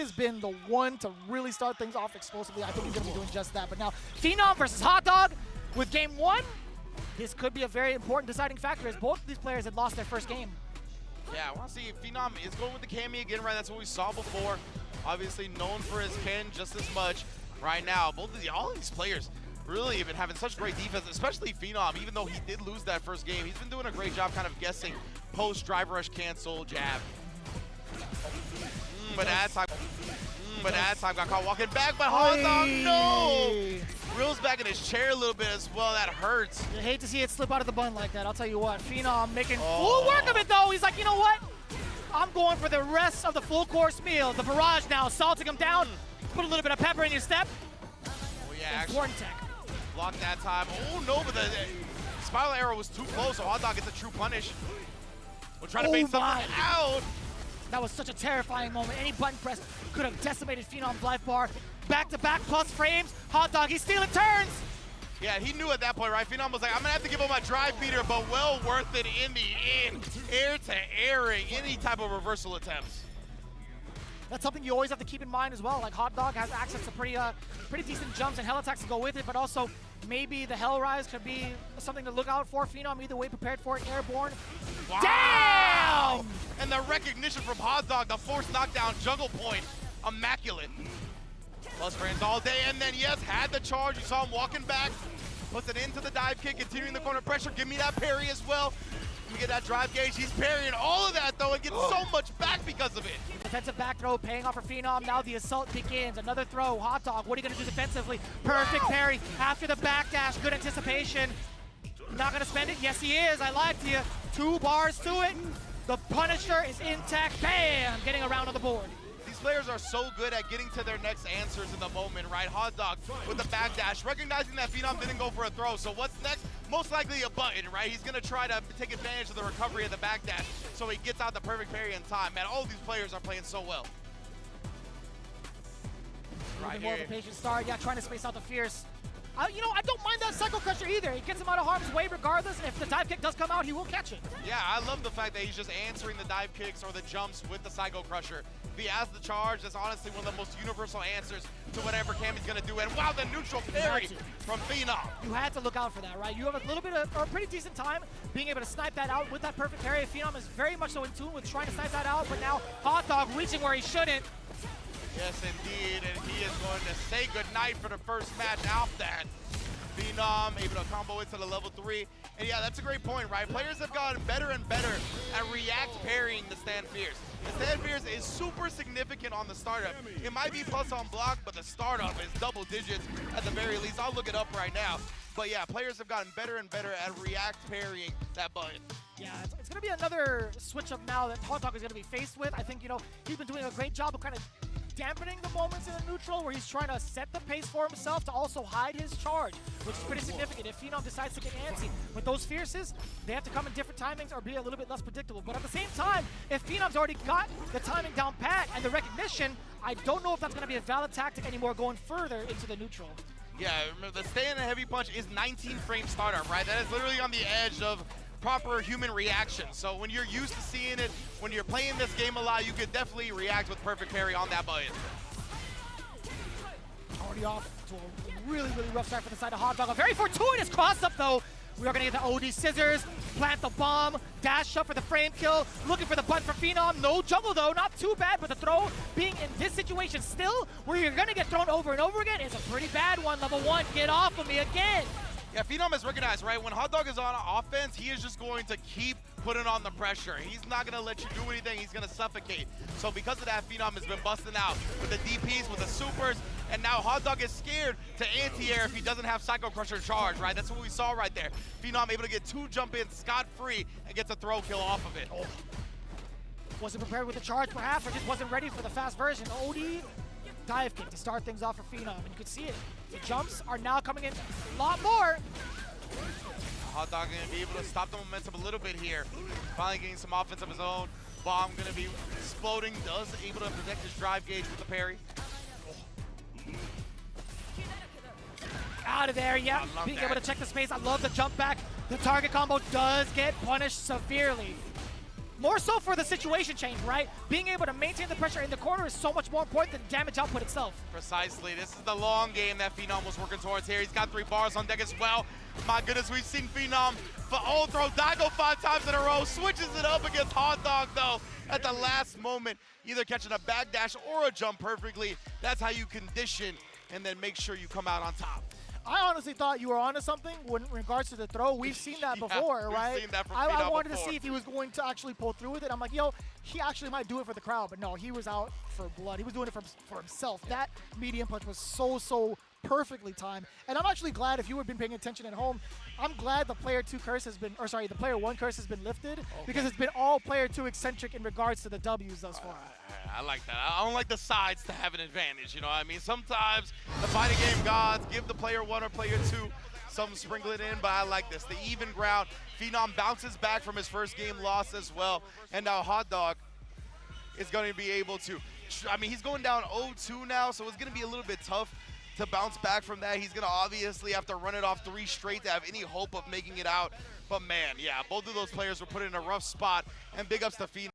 has been the one to really start things off explosively. I think he's going to be doing just that. But now, Phenom versus HotDog with game one. This could be a very important deciding factor as both of these players had lost their first game. Yeah, I want to see if Phenom is going with the Cammy again, right? That's what we saw before. Obviously known for his pen just as much right now. All of these players really have been having such great defense, especially Phenom. Even though he did lose that first game, he's been doing a great job kind of guessing post drive rush cancel jab. But that time got caught walking back, but HotDog, no! Reels back in his chair a little bit as well, that hurts. You hate to see it slip out of the bun like that, I'll tell you what. Phenom making full work of it though. He's like, you know what? I'm going for the rest of the full course meal. The barrage now, salting him down. Put a little bit of pepper in your step. Oh yeah, important tech. Blocked that time. Oh no, but the spiral arrow was too close, so HotDog gets a true punish. We're trying to bait something out. That was such a terrifying moment. Any button press could have decimated Phenom's life bar. Back-to-back plus frames. HotDog, he's stealing turns. Yeah, he knew at that point, right? Phenom was like, I'm going to have to give him my drive beater, but well worth it in the end. Air to airing, any type of reversal attempts. That's something you always have to keep in mind as well. Like HotDog has access to pretty decent jumps and hell attacks to go with it, but also maybe the hell rise could be something to look out for. Phenom either way prepared for it, airborne. Wow. Damn! And the recognition from HotDog, the forced knockdown jungle point, immaculate. Plus frames all day, and then yes, had the charge. You saw him walking back, puts it into the dive kick, continuing the corner pressure. Give me that parry as well. You get that drive gauge. He's parrying all of that though and gets so much back because of it. Defensive back throw paying off for Phenom. Now the assault begins. Another throw. HotDog, what are you going to do defensively? Perfect parry after the backdash. Good anticipation. Not going to spend it? Yes, he is. I lied to you. 2 bars to it. The Punisher is intact. Bam! Getting around on the board. These players are so good at getting to their next answers in the moment, right? HotDog with the backdash, recognizing that Phenom didn't go for a throw. So what's next? Most likely a button, right? He's going to try to take advantage of the recovery of the backdash so he gets out the perfect parry in time. Man, all of these players are playing so well. Right more of a patient start. Yeah, trying to space out the fierce. You know, I don't mind that Psycho Crusher either. He gets him out of harm's way regardless, and if the dive kick does come out, he will catch it. Yeah, I love the fact that he's just answering the dive kicks or the jumps with the Psycho Crusher. If he has the charge, that's honestly one of the most universal answers to whatever Cammy's gonna do. And wow, the neutral parry from Phenom. You had to look out for that, right? You have a little bit of, or a pretty decent time being able to snipe that out with that perfect parry. Phenom is very much so in tune with trying to snipe that out, but now HotDog reaching where he shouldn't. Yes, indeed, and he is going to say goodnight for the first match out that. Phenom able to combo into the level 3. And yeah, that's a great point, right? Players have gotten better and better at react parrying the stand fierce. The stand fierce is super significant on the startup. It might be plus on block, but the startup is double digits at the very least. I'll look it up right now. But yeah, players have gotten better and better at react parrying that button. Yeah, it's going to be another switch up now that HotDog is going to be faced with. I think, you know, he's been doing a great job of kind of dampening the moments in the neutral where he's trying to set the pace for himself to also hide his charge, which is pretty significant. If Phenom decides to get antsy with those fierces, they have to come in different timings or be a little bit less predictable. But at the same time, if Phenom's already got the timing down pat and the recognition, I don't know if that's going to be a valid tactic anymore going further into the neutral. Yeah, remember the stay in a heavy punch is 19 frame startup, right? That is literally on the edge of proper human reaction. So when you're used to seeing it, when you're playing this game a lot, you could definitely react with perfect parry on that button. Already off to a really rough start for the side of HotDog. A very fortuitous cross-up though. We are going to get the OD scissors, plant the bomb, dash up for the frame kill, looking for the button for Phenom. No jungle though, not too bad, but the throw being in this situation still, where you're going to get thrown over and over again, is a pretty bad one. Level 1, get off of me again. Yeah, Phenom is recognized, right? When HotDog is on offense, he is just going to keep putting on the pressure. He's not going to let you do anything. He's going to suffocate. So because of that, Phenom has been busting out with the DPs, with the supers, and now HotDog is scared to anti-air if he doesn't have Psycho Crusher charge, right? That's what we saw right there. Phenom able to get 2 jump-ins scot-free and gets a throw kill off of it. Oh. Wasn't prepared with the charge perhaps, or just wasn't ready for the fast version. OD dive kick to start things off for Phenom, and you can see it. The jumps are now coming in a lot more. HotDog going to be able to stop the momentum a little bit here. Finally getting some offense of his own. Bomb going to be exploding. Does able to protect his drive gauge with the parry. Out of there, yeah. Being able to check the space. I love the jump back. The target combo does get punished severely. more so for the situation change, right? Being able to maintain the pressure in the corner is so much more important than damage output itself. Precisely. This is the long game that Phenom was working towards here. He's got 3 bars on deck as well. My goodness, we've seen Phenom throw Daigo 5 times in a row. Switches it up against HotDog, though, at the last moment, either catching a backdash or a jump perfectly. That's how you condition and then make sure you come out on top. I honestly thought you were onto something in regards to the throw. We've seen that before, right? We've seen that from I wanted before. to see if he was going to actually pull through with it. I'm like, yo, he actually might do it for the crowd, but no, he was out for blood. He was doing it for himself. That medium punch was so perfectly timed. And I'm actually glad, if you had been paying attention at home, I'm glad the player 2 curse has been, or sorry, the player 1 curse has been lifted, because it's been all player 2 eccentric in regards to the W's thus far. I like that. I don't like the sides to have an advantage, you know what I mean? Sometimes the fighting game gods give the player 1 or player 2 some sprinkle it in, but I like this. The even ground. Phenom bounces back from his first game loss as well, and now HotDog is going to be able to, I mean, he's going down 0-2 now, so it's going to be a little bit tough to bounce back from that. He's going to obviously have to run it off 3 straight to have any hope of making it out. But man, yeah, both of those players were put in a rough spot, and big ups to Phenom.